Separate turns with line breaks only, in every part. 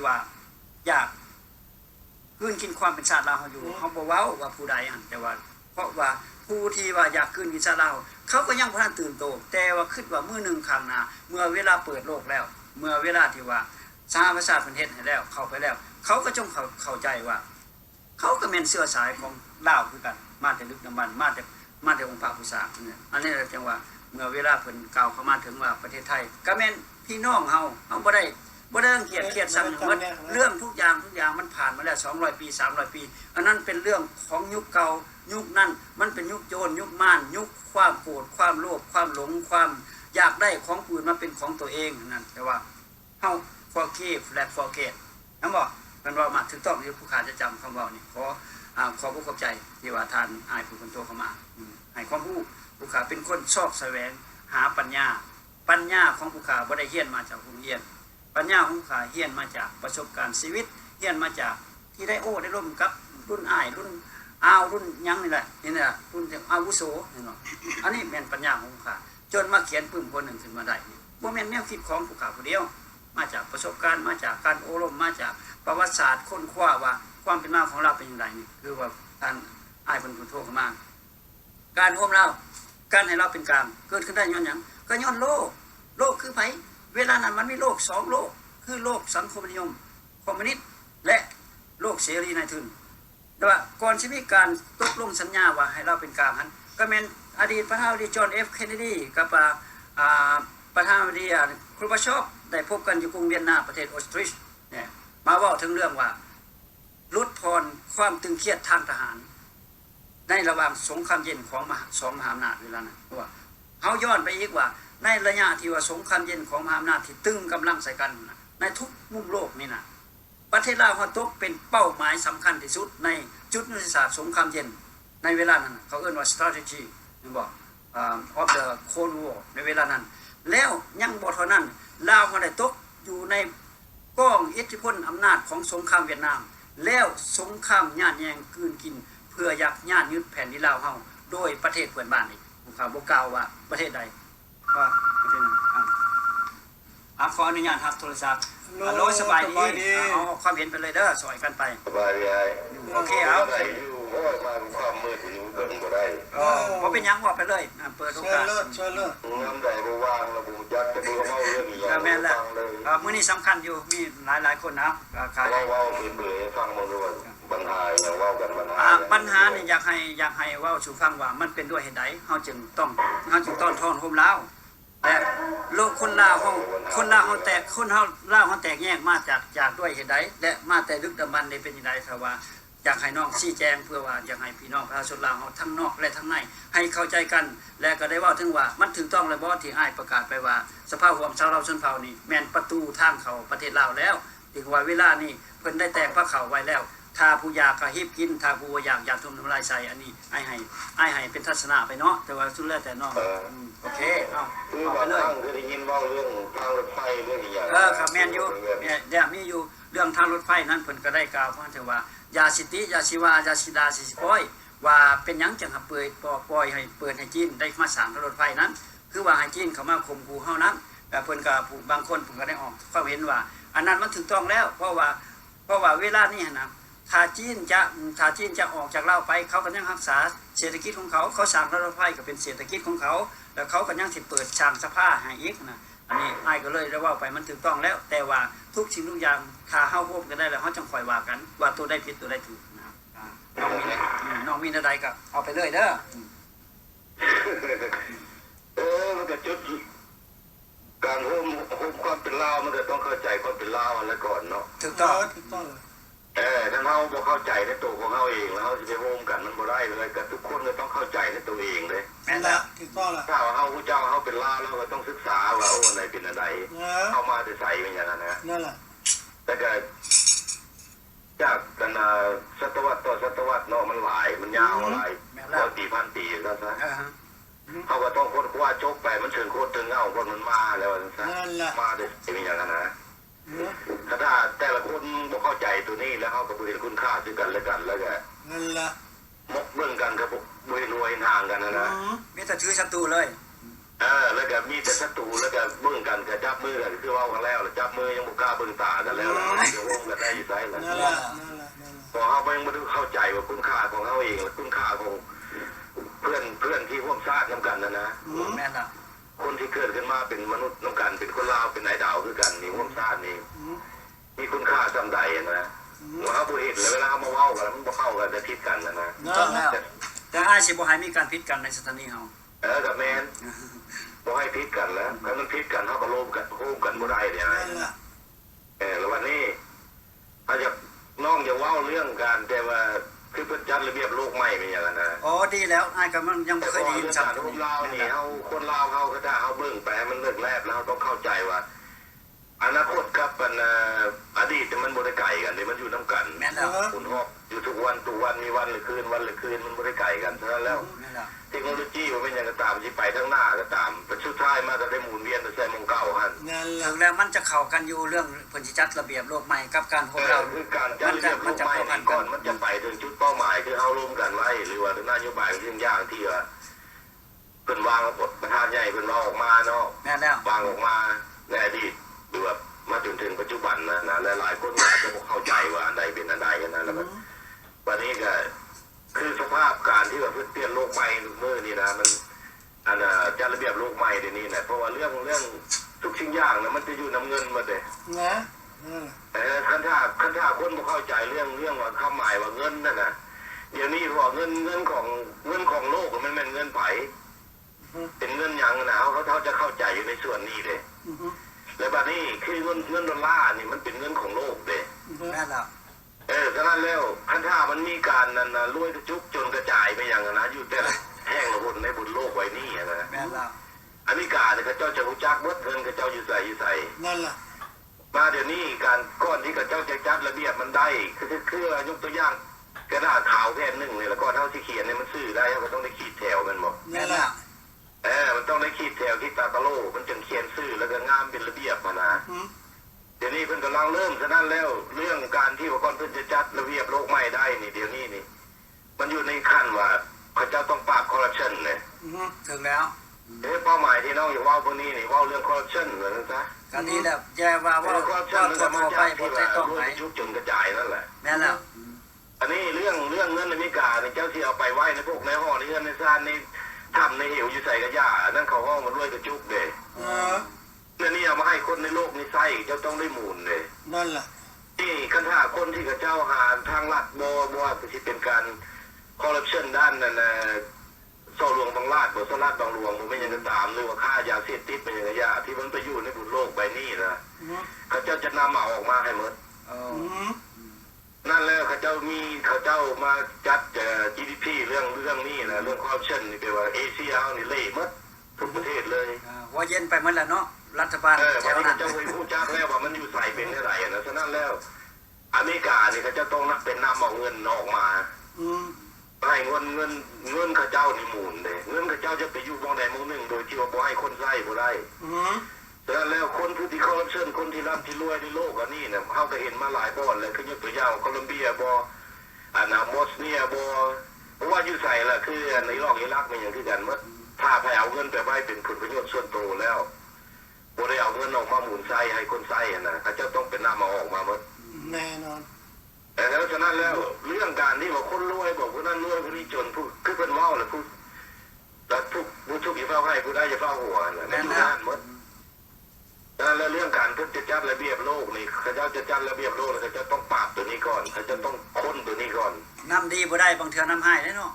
ว่าอยากคืนกินความเป็นชาติลาวอยู่เขาบอกว่าผู้ใดแต่ว่าเพราะว่าผู้ที่ว่าอยากคืนกินชาติลาวเขาก็ยังพทันตื่นโตแต่ว่าคิดว่ามื้อหนึ่งข้างหน้าเมื่อเวลาเปิดโลกแล้วเมื่อเวลาที่ว่าสหประชาชาติประเทศให้แล้วเข้าไปแล้วเขาก็จงเข้าใจว่าเขาก็เป็นเสื้อสายของลาวคือกันมาแต่ลึกน้ำมันมาแต่องค์พระผู้สร้างเนี่ยอันนี้จังว่าเมื่อเวลาเพิ่นกล่าวเข้ามาถึงว่าประเทศไทยก็แม่นพี่น้องเฮาบ่ได้รังเกียจสั่งหมดเรื่องทุกอย่างมันผ่านมาแล้ว200ปี300ปีอันนั้นเป็นเรื่องของยุคเก่ายุคนั้นมันเป็นยุคโจรยุคม่านยุคความโกรธความโลภความหลงความอยากได้ของอื่นมาเป็นของตัวเองนั่นแต่ว่าเฮา forgiveและ forget นำบ่มันว่ามาถูกต้องที่ผู้ขาจะจำคำเว้านี่ขอผู้เข้าใจที่ว่าท่านอ้ายผู้คนโตเข้ามาให้ความรู้ผู้ขาเป็นคนชอบแสวงหาปัญญาของผู้ขาบ่ได้เรียนมาจากโรงเรียนปัญญาของผู้ขาเรียนมาจากประสบการณ์ชีวิตเรียนมาจากที่ได้ได้ร่วมกับรุ่นอ้ายรุ่นรุ่นยังนี่แหละรุ่นอาวุโสนี่เนาะอันนี้แม่นปัญญาของผู้ขาจนมาเขียนปึ้มคนหนึ่งขึ้นมาได้บ่แม่นแนวคิดของผู้ขาผู้เดียวมาจากประสบการณ์มาจากการอบรมมาจากประวัติศาสตร์ค้นคว้าว่าความเป็นมาของเราเป็นอย่างไรนี่คือว่าท่านอ้ายเพิ่นผู้โทเข้ามาการร่วมเราการให้เราเป็นกลางเกิดขึ้นได้ย้อนหยังก็ย้อนโลกคือไผเวลานั้นมันมีโลก2โลกคือโลกสังคมนิยมคอมมิวนิสต์และโลกเสรีนายทุนแต่ว่าก่อนสิมีการตกลงสัญญาว่าให้เราเป็นกลางนั้นก็แม่นอดีตประธานาธิบดีจอห์นเอฟเคนเนดีกับประธานาธิบดีครูบาชอฟได้พบกันอยู่กรุงเวียนนาประเทศออสเตรียเนี่ยมาเว้าถึงเรื่องว่าลดพรความตึงเครียดทางทหารในระหว่างสงครามเย็นของสองมหาอำนาจเวลานั้นว่าเฮาย้อนไปอีกว่าในระยะที่ว่าสงครามเย็นของมหาอำนาจที่ตึงกำลังใส่กันในทุกมุมโลกนี่นะประเทศลาวเฮาตกเป็นเป้าหมายสำคัญที่สุดในจุดยุทธศาสตร์สงครามเย็นในเวลานั้นเขาเอิ้นว่า strategy นี่บอกof the Cold War ในเวลานั้นแล้วยังบ่เท่านั้นลาวเฮาได้ตกอยู่ในก้องอิทธิพลอำนาจของสงครามเวียดนามแล้วสงครามญาติแย่งกลืนกินเพื่ออยากญาติยึดแผ่นดินลาวเฮาโดยประเทศเพื่อนบ้านนี่ผมข่าวบ่กล่าวว่าประเทศใดว่าประเทศนั้นขออนุญาตรับโทรศัพท์ฮัลโหลสบายดีเอาความเห็นไปเลยเด้อสอยกันไป
สบายดี
โอเคเอา
โอ้ยมาความมืดอยู่เกินบ่ได้
บ่เป็นหยังว่าไปเลยเปิดโอกาส
เชิญเลย
น้ำใดบ่วางระบุจักจะดูเฮาเรื่องอีหยัง
แม่นแล้วมื้อนี้สำคัญอยู่มีหลายคนนะ
เว้าเบื่อฟังบ่รู้ว่าปัญหาอย่างเว้ากันปัญหา
นี่อยากให้เว้าสู่ฟังว่ามันเป็นด้วยเหตุใดเฮาจึงต้อนทอนโฮมลาวแต่โลกคนลาวเฮาแตกคนเฮาลาวเฮาแตกแยกมาจากด้วยเหตุใดและมาแต่ลึกดำบรรพ์ได้เป็นจังได๋ถ้าว่าอยากให้น้องชี้แจงเพื่อว่าอยากให้พี่น้องประชาชนลาวเฮาทั้งนอกและทั้งในให้เข้าใจกันและก็ได้เว้าถึงว่ามันถูกต้องแล้วบ่ที่อ้ายประกาศไปว่าสภาร่วมชาวเราชนเผ่านี่แม่นประตูทางเข้าประเทศลาวแล้วที่ว่าเวลานี้เพิ่นได้แตกพระเขาไว้แล้วถ้าผู้อยากก็หิบกินถ้าผู้อยากทุ่มน้ำลายใส่อันนี้อ้ายให้เป็นทัศนะไปเนาะแต่ว่าสุดแล้วแต่น้องโอเคเอา
ไปเลยคือได้ยินเว้าเรื่องทางรถไฟเรื่องอีหยัง
ครับแม่นอยู่เนี่ยมีอยู่เรื่องทางรถไฟนั้นเพิ่นก็ได้กล่าวว่ายาสิติยาชีวายาสิดาสิปล่อยว่าเป็นหยังจังเปล่อยให้เปิดให้จีนได้มาสร้างรถไฟนั้นคือว่าให้จีนเข้ามาข่มขู่เฮานั้นแต่เพิ่นก็บางคนเพิ่นก็ได้ออกความเห็นว่าอันนั้นมันถูกต้องแล้วเพราะว่าเวลานี้นะถ้าจีนจะออกจากลาวไปเขาก็ยังรักษาเศรษฐกิจของเขาสร้างรถไฟก็เป็นเศรษฐกิจของเขาแล้วเขาก็ยังสิเปิดช่างสภาให้อีกนะอันนี้อ้ายก็เลยได้ว่าไปมันถูกต้องแล้วแต่ว่าทุกสิ่งทุกอย่างถ้าเฮาพบกันได้แล้วเฮาจังค่อยว่ากันว่าตัวได้ผิดตัวได้ถูกนะครับน้องมีอะไรก็เอาไปเลยเด้อ
มันก็จุดการโฮมความเป็นลาวมันก็ต้องเข้าใจความเป็นลาวแล้วก่อนเนาะ
ถูกต้อง
ถ้าเฮาบ่เข้าใจในตัวของเฮาเองแล้วเฮาสิไปโฮมกันมันบ่ได้เลยก็ทุกคนก็ต้องเข้าใจในตัวเองเลย
แม่นแล้ว
ถูกต้องล่ะ
ถ้าเฮาผู้เจ้าเฮาเป็นลาวเราก็ต้องศึกษาว่าอันไหนเป็นอันใดเข้ามาจะใส่เป็นอย่างนั้นนะ
นั่นแหละ
แต่ก็จากกันศตวรรษต่อศตวรรษเนาะมันหลายมันยาวหลายปีพันปีแล้วซะเขาก็ต้องค้นคว้าจกไปมันถึงโคตรถึงเอาคนมันมาแล้วซะมาได้เป็นอย่างนั้นนะถ้าแต่ละคนบ่เข้าใจตัวนี้แล้วเขาก็บ่เห็นคุณค่าซึ่งกันและกันแล้วก็
นั่นล่ะ
มกเบิ่งกันก็บ่เห็นรวยห่างกันนะ
มีแต่ถือศัตรูเลย
แล้วก็มีแต่ศัตรูแล้วก็เบิ่งกันก็จับมือกันคือเว้ากันแล้วจับมือยังบ่กล้าเบิ่งตากันแล้วเดี๋ยววง มาเป็นมนุษย์น้ำกันเป็นคนลาวเป็นนายดาวคือกันนี่ร่วมชาตินี่มีคุณค่าจำใดนะว่าเขาผู้เห็นแล้วเวลาเขามาเว้ากันมันบ่เข้ากันจะผิดกันนะ
ต้องแล้วแต่อ้ายสิบ่ให้มีการผิดกันในสถานีเฮา
กับแมนบ่ให้ผิดกันแล้วถ้ามันผิดกันเขาก็โลมกันโค้งกันบ่ได้เนี่ยแล้ววันนี้เขาจะน้องจะเว้าเรื่องการแต่ว่าคือเพิ่นจัดระเบียบโลกใหม่เป็นอย่างนั้นนะ
อ๋อดีแล้วอ้ายก็มันยังบ่
แต่
เค
พ
ย
อ
ได้ยิน
เรื่อง
ซ้ํ
การรูปลาวนี่เฮาคนลาวเฮาก็ถ้าเฮาเบิ่งไปให้มันเลิกแลบแล้วเฮาต้องเข้าใจว่าอนาคตกับอดีตมันบ่ได้ไกลกันมันอยู่นํกัน
แม่นแล้ว
คุณฮอกอยู่ทุกวันมีวันหรือคืนมันบ่ได้ไกลกันฉะนั้นแล้ว
แม่นแล้ว
เทคโนโลยีมันเป็นอย่างก็ตามที่ไปทั้งหน้าก็ตามแต่สุดท้ายมาก็ได้หมุนเวียนไปใส่มงเก่าหัน
ถึงแล้วมันจะเข้ากันอยู่เรื่องเพิ่นสิจัดระเบียบโลกใหม่กับการของเรา
คือการจัดระเบียบโลกใหม่นี่ก่อนมันจะไปถึงจุดเป้าหมายคือเอาร่วมกันไว้หรือว่านโยบายเรื่องอย่างที่ว่าเพิ่นวางบทประธานใหญ่เพิ่นวางออกมาเนาะ
แม่นแล้ว
วางออกมาในอดีตหรือว่ามาจนถึงปัจจุบันนะหลายๆคนอาจจะบ่เข้าใจว่าอันใดเป็นอันใดกันนะแล้วก็วันนี้ก็คือสภาพการที่ว่าเปลี่ยนโลกใหม่ทุกมื้อนี่นะมันจัดระเบียบโลกใหม่เดี๋ยวนี้นะเพราะว่าเรื่องทุกสิ่งอย่างนะมันจะอยู่นำเงินหมดเลย
นะ
คันถ้าคนบ่เข้าใจเรื่องว่าคำหมายว่าเงินนั่นน่ะเดี๋ยวนี้พอเงินของโลกมันเป็นเงินไผเป็นเงินหยังนะเขาจะเข้าใจอยู่ในส่วนนี้เลยแล้วบัดนี้คือเงินดอลลาร์นี่มันเป็นเงินของโลกเด้
แม่นแล้ว
ฉะนั้นแล้วคันถ้ามันมีการนั้นนะรวยกระจุกจนกระจายไปอย่างนั้นนะอยู่แต่ละแห่งละหนในบุญโลกไว้นี่นะ
แม่นแล้ว
อเมริกาเนี่ยเขาเจ้าจะรู้จักเบิดเงินเขาเจ้าอยู่ใส่
นั่นแหละ
มาเดี๋ยวนี้การก้อนที่เขาเจ้าจะจัดระเบียบมันได้คือยกตัวอย่างกระดาษขาวแผ่นหนึ่งเนี่ยแล้วก็เท่าที่เขียนเนี่ยมันซื่อได้เขาต้องได้ขีดแถวมันบอก
แม่นแล้ว
มันต้องได้ขีดแถวที่ตาตะโลมันจึงเขียนซื่อแล้วก็งามเป็นระเบียบมานะเดี๋ยวนี้เพิ่นกำลังเริ่มฉะนั้นแล้วเรื่องการที่ว่าก่อนเพิ่นจะจัดระเบียบโลกใหม่ได้นี่เดี๋ยวนี้นี่มันอยู่ในขั้นว่าเขาเจ้าต้องปราบคอร์รัปชันเนี่ย
ถึงแล้ว
เป้าหมายที่น้องอย่าว่าพวกนี้นี่ว่าเรื่องคอร์รัปชันเหมือนกันซะ
ก็ดีแล้วแย่ว่า
คอร์รัปชันมัน
ทั่
ก็มา
วไป
จาก
บ่
ที่
ได้
ว่า
ต้อง
รว
ไหน
ยชุกจนกระจายนั่นแหละ
แม่นแล้ว
อันนี้เรื่องเงินอเมริกาเนี่ยเจ้าที่เอาไปไว้ในพวกในห้องในเงินในซ่านในทำในเหวอยู่ใส่กระยานั่นเขาห้องมันรวยกระจุกเด้นี่เอามาให้คนในโลกนี้ใส่เจ้าต้องได้หมุนเลย
นั่นแหละ
นี่คันท่าคนที่กับเจ้าหาทางลัดบ่ว่าสิเป็นการคอร์รัปชันด้านนั้นซ่อหลวงบางลาดบ่ซ่อลาดบางหลวงมันไม่ยังจะตามหรือว่าค่ายาเสพติดเป็นอย่างไรที่มันไปอยู่ในบุญโลกใบนี้นะเขาเจ้าจะนำเอาออกมาให้หมดนั่นแล้วเขาเจ้ามาจัดGDP เรื่องนี้นะเรื่องคอร์รัปชันนี่แปลว่าเอเชียนี่เละหมดทุกประเทศเลย
ว่าเย็นไปหมดแล้วเนาะรัฐบาล
วันนี้เขาเจ้าเคยพูดจักแล้วว่ามันอยู่ใส่เป็นอะไรนะฉะนั้นแล้วอเมริกานี่เขาจะต้องนับเป็นนำเอาเงินออกมาให้เงินเขาเจ้านี่หมุนเลยเงินเขาเจ้าจะไปอยู่มองใดมองหนึ่งโดยที่ว่าบ่ให้คนใช้บ่ได้ฉะนั้นแล้วคนผู้ที่คอร์รัปชันคนที่ร่ำที่รวยในโลกอันนี้เนี่ยเขาก็เห็นมาหลายบ่อนเลยคือยกตัวอย่างโคลอมเบียบ่บอสเนียบ่เพราะว่าอยู่ใส่ละคือในอิรักมันอย่างที่กันว่าถ้าไปเอาเงินไปไว้เป็นผลประโยชน์ส่วนตัวแล้วบ่ได้เอาเงินออกมาหมุนใช้ให้คนใช้นะเขาเจ้าต้องเป็นนำเอาออกมาหมด
แน่นอน
แล้วฉะนั้นแล้วเรื่องการที่ว่าคนรวยบอกคนนั้นรวยคนนี้จนผู้คือเป็นเมาหรือผู้แต่ผู้ทุกข์อย่าเฝ้าให้ผู้ได้อย่าเฝ้าหัวนะนั่นงานหมดแล้วเรื่องการเพื่อจะจัดระเบียบโลกนี่เขาเจ้าจะจัดระเบียบโลกเขาจะต้องปราบตัวนี้ก่อนเขาจะต้องค้นตัวนี้ก่อน
น้ำดีบ่ได้บางเทื่อน้ำให้ได้เนาะ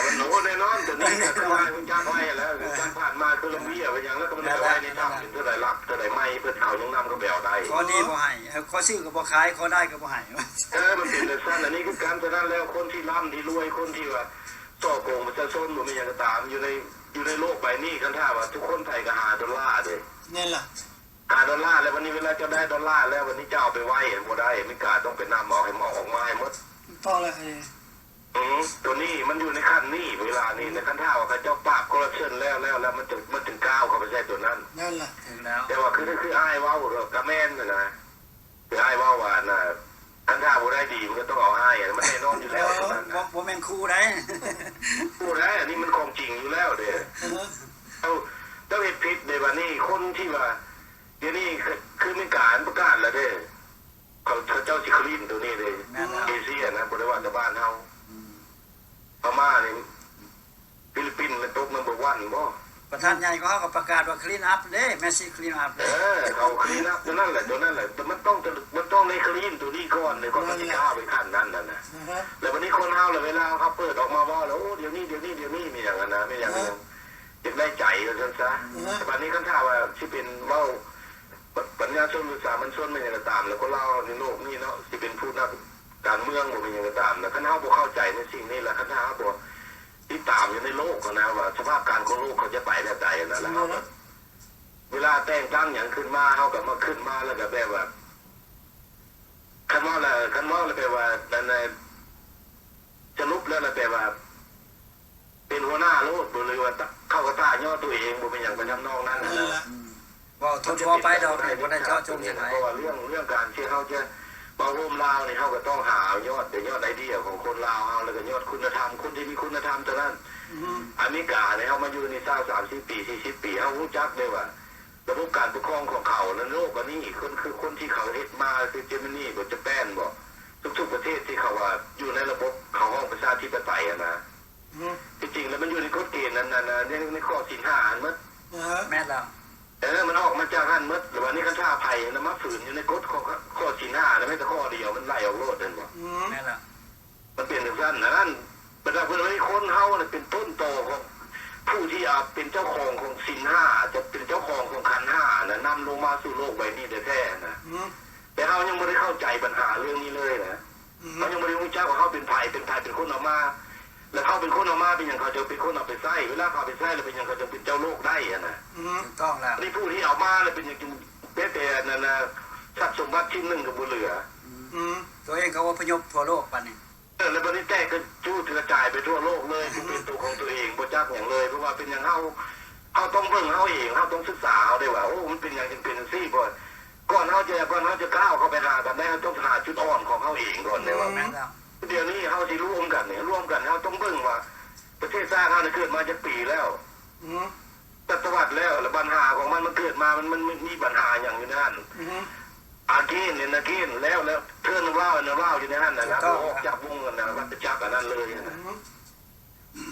มันโน้แน่นอนตัวนี้คือว่าคุณจ้างไว้แล้วการผ่านมาคือลำเบี้ยไปอย่างแล้วก็มันไว้ในถ้ำเท่าไหร่หลักเท่าไหร่ไม่เพื่อเขาต้องนำก็แบวได้
ขอดีบ่ให้ขอซื้อก็บ่ขายขอได้ก็บ่ให้
มันเป็นแต่สั้นอันนี้คือการฉะนั้นแล้วคนที่ร่ำที่รวยคนที่ว่าต่อโกงประชาชนหรือไม่อย่างก็ตามอยู่ในโลกใบนี้กันท่าว่าทุกคนไทยก็หาดอลลาร์เลย
นี่แหละ
หาดอลลาร์แล้ววันนี้เวลาจะได้ดอลลาร์แล้ววันนี้จะเอาไปไหว้บ่ได้ไม่กล้าต้องไปนำออกให้หมอออกมาให้หมด
ต้องเลย
ตัวนี้มันอยู่ในขั้นนี้เวลานี้ในขั้นท่าว่าเขาเจ้าปราบคอร์รัปชันแล้วมันถึงก้าวเขาไปใช้ตัวนั้น
นั่นแหละ
ถึงแล้ว
แต่ว่าคืออ้ายว่าวกระแม่นนะคืออ้ายว่าวว่านะขั้นท่าบ่ได้ดีมันก็ต้องเอาอ้ายมันแน่นอนอยู่แล้วตัวนั้น
บ่แม่นครูได้
พูดแล้วอันนี้มันของจริงอยู่แล้วเด้เจ้าเห็ดพิษในวันนี้คนที่ว่าเดี๋ยวนี้คือมีการประกาศแล้วเด้เขาเจ้าสิคลีนตัวนี้เลยเอเชียนะบริวารบ้านเฮาพม่านี่ฟิลิปปินส์เป็นตกนัมเบอร์ 1บ่
ไป ประธานใหญ่ก็เขาก็ประกาศว่าคลีนอัพเด้แมสซี่คลีนอัพ
เขาคลีนอัพนั่นแหละตัวนั่นแหละแต่มันต้องในคลีนตัวนี้ก่อนเลยก่อนมันจะก้าวไปขั้นนั้นนะแล้ววันนี้คนเฮาเลยเวลาเขาเปิดออกมาว่าแล้วโอ้เดี๋ยวนี้มีอย่างนั้นนะไม่อย่างนั้นอยากได้ใจกันซะแต่วันนี้คันท่าว่าที่เป็นเว้าปัญญาชนหรือสามัญชนไม่อย่างตามแล้วก็เล่าในโลกนี้เนาะที่เป็นผู้นักการเมืองบ่เป็นอย่างตามแล้วคันเฮาบ่เข้าใจในสิ่งนี้แหละคันท่าบ่ที่ตามอยู่ในโลกนะว่าสภาพการของโลกเขาจะไปแบบใดนั่นแหละครับเวลาแต่งตั้งอย่างขึ้นมาเขาก็มาขึ้นมาแล้วก็แบบว่าคันว่าแล้วแบบว่าจะลุกแล้วแบบว่าเป็นหัวหน้าโลกหรือว่าเข้ากระต้าย่อตัวเองบ่เป็นอย่างเป็นทำนองนั้นนะ
ว่าทั่วไปดอกบ่ได้เจาะจงจังได๋
เพราะว่าเรื่องการที่เขาจะมาร่วมลาวนี่เขาก็ต้องหายอดแต่ยอดไอเดียของคนลาวเฮาแล้วก็ยอดคุณธรรมคนที่มีคุณธรรมเท่านั้นอเมริกาเนี่ยเขามาอยู่ใน30 ปี40 ปีเขารู้จักเลยว่าระบบการปกครองของเขาและโลกอันนี้คนที่เขาเฮ็ดมาคือเยอรมนีกับญี่ปุ่นบ่ทุกๆประเทศที่เขาว่าอยู่ในระบบเขาห้องประชาธิปไตยนะจริงๆแล้วมันอยู่ในกฎเกณฑ์นั้นนะในข้อศีล5อันมั้ง
แม่นแล้ว
มันออกมาจากหันมัดหรือว่านี่คันท่าภัยนะมาฝืนอยู่ในกฎข้อศีล5นะไม่แต่ข้อเดียวมันไล่ออกโลดนั่นบ่
แม่นแล้ว
มันเป็นอย่างนั้นนั่นบรรดาเพื่อนให้คนเฮาเนี่ยเป็นต้นโตของผู้ที่เป็นเจ้าของของศีล5จะเป็นเจ้าของของขันธ์5นะนำลงมาสู่โลกใบนี้แท้ๆนะแต่เฮายังไม่ได้เข้าใจปัญหาเรื่องนี้เลยนะเขายังไม่ได้รู้จักว่าเขาเป็นภัยเป็นคนออกมาแล้วเขาเป็นคนออกมาเป็นอย่างเขาจะเป็นคนเอาไปไส้เวลาเขาไปไส้แล้วเป็นอย่างเขาจะเป็นเจ้าโลกได้นะ
ถูกต้องแล้ว
นี่ผู้ที่เอามาแล้วเป็นอย่างแต่นั่นนะทรัพย์สมบัติชิ้นหนึ่งกับบุเหลือ
ตัวเองเขาว่าพยพทั่วโลกปานนี้
แล้วบัดนี้แตกก็จู้กระจายไปทั่วโลกเลยเป็นตัวของตัวเองบ่จักอย่างเลยเพราะว่าเป็นอย่างเฮาต้องเบิ่งเฮาเองเฮาต้องศึกษาเฮาได้ว่าโอ้มันเป็นอย่างจังเป็นซี่บ่ก่อนเฮาจะก้าวเข้าไปหากันได้เฮาต้องหาจุดอ่อนของเฮาเองก่อนเลยว่า
แม่นแล้ว
เดี๋ยวนี้เขาสิร่วมกันเขาต้องเบิ่งว่าประเทศสร้างเขาเกิดมาจะปีแล้วศตวรรษแล้วปัญหาของมันเกิดมามันมีปัญหาอย่างอยู่นั่นอาเกนเนี่ยนะเกนแล้วเพื่อนว่าวอยู่ในนั่นนะครับออกจากวงกันนะวัฏจักรอันนั้นเลยนะ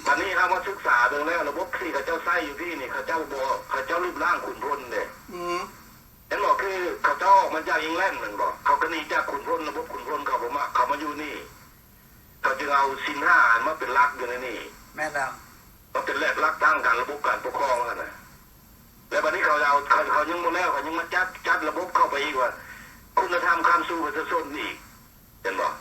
ตอนนี้เขามาศึกษาเรื่องแล้วระบบที่เขาเจ้าไส้อยู่ที่นี่เขาเจ้ารูปร่างขุนพลเนี่ยเห็นบอกคือเขาเจ้าออกมาจากอังกฤษเหมือนบอกเขาก็หนีจากขุนพลระบบขุนพลเขามาอยู่นี่เขาจึงเอาศีล5มาเป็นหลักอยู่ในนี่
แม่แล้ว
เขาเป็นแรกหลักตั้งการระบบการปกครองกันนะแล้ววันนี้เขายังหมดแล้วเขายังมาจัดระบบเข้าไปอีกว่าคุณธรรมคำสู้ประชาชนอีกเห็นบอก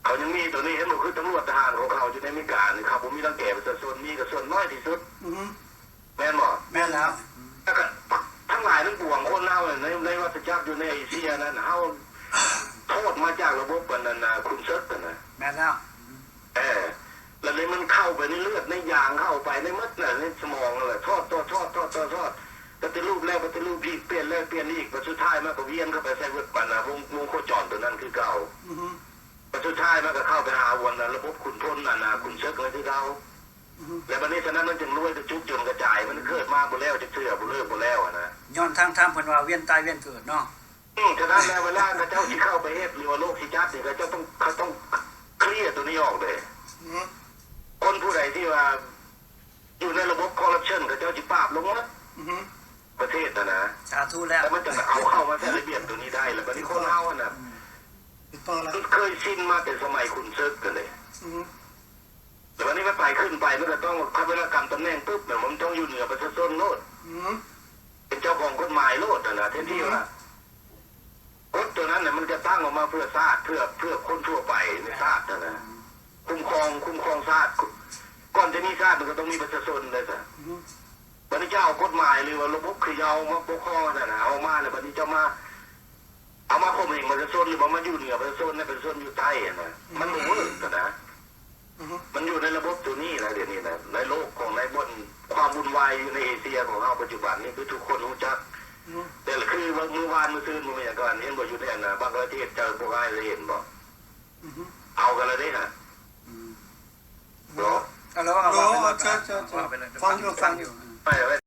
เขายังมีตัวนี้เห็นบอกคือตำรวจทหารของเขาอยู่ในอเมริกาเนี่ยครับผมมีรังแกประชาชนมีกระส่วนน้อยที่สุดแม่นบอก
แม่แล้ว
ทั้งหลายทั้งปวงคนเล่าในวัฏจักรอยู่ในเอเชียนั้นเขาโทษมาจากระบบกันนะคุณเซิร์ฟกันนะ
แม่แล้ว
แล้วเลยมันเข้าไปในเลือดในยางเข้าไปในมัดน่ะในสมองเลยทอดปฏิรูปแล้วปฏิรูปอีกเปลี่ยนแล้วเปลี่ยนอีกสุดท้ายมันก็เวียนเข้าไปใส่เวทปันนะวงโคจรตัวนั้นคือเก่าสุดท้ายมันก็เข้าไปหาวันนะระบบขุนพลนะขุนเชิกอะไรที่เก่าแล้ววันนี้ฉะนั้นมันจึงรวยจะจุกจนกระจายมันเกิดมาบุแล้วจะเชื่อบุเลิกบุแล้วนะ
ย้อนทางเพิ่นว่าเวียนตายเวียนเกิดเนาะ
ฉะนั้นแล้วเวลาเจ้าที่เข้าไปเฮ็ดหรือว่าโลกที่จัดนี่เขาต้องเคลียร์ตัวนี้ออกเลยคนผู้ใดที่ว่าอยู่ในระบบคอร์รัปชันกับเจ้าจิปราบลงมัดประเทศนะ
สาธุแล้ว
แต่มันจะเอาเข้ามาใส่ระเบียบตัวนี้ได้แล้วบัดนี้คนเฮาน่ะเคยชินมาแต่สมัยคุณเซิร์ฟกันเลยแต่วันนี้มันไปขึ้นไปมันก็ต้องเข้าเวลากรรมตำแหน่งปุ๊บเนี่ยมันต้องอยู่เหนือประชาชนโลดเป็นเจ้าของกฎหมายโลดนะที่ว่ากฎตัวนั้นเนี่ยมันจะตั้งออกมาเพื่อชาติเพื่อคนทั่วไปในชาตินะคุ้มครองชาติก่อนจะมีชาติมันก็ต้องมีประชาชนเลยสิวันนี้เจ้ากฎหมายหรือว่าระบบคือเอามาปกครองนะเอามาแล้ววันนี้เจ้ามาเอามาข่มเหงประชาชนหรือว่ามาอยู่เหนือประชาชนในประชาชนอยู่ใต้นะมันไม่เวิร์กนะมันอยู่ในระบบตัวนี้นะเดี๋ยวนี้นะในโลกของในบนความวุ่นวายอยู่ในเอเชียของเราปัจจุบันนี้คือทุกคนรู้จักแต่คือเมื่อวานเมื่อคืนมันอย่างก่อนเห็นบ่อยู่ในนะบางประเทศเจอพวกไอ้เลยเห็นบ่เอากันเลยนะ
เอาแล้วฟังอยู่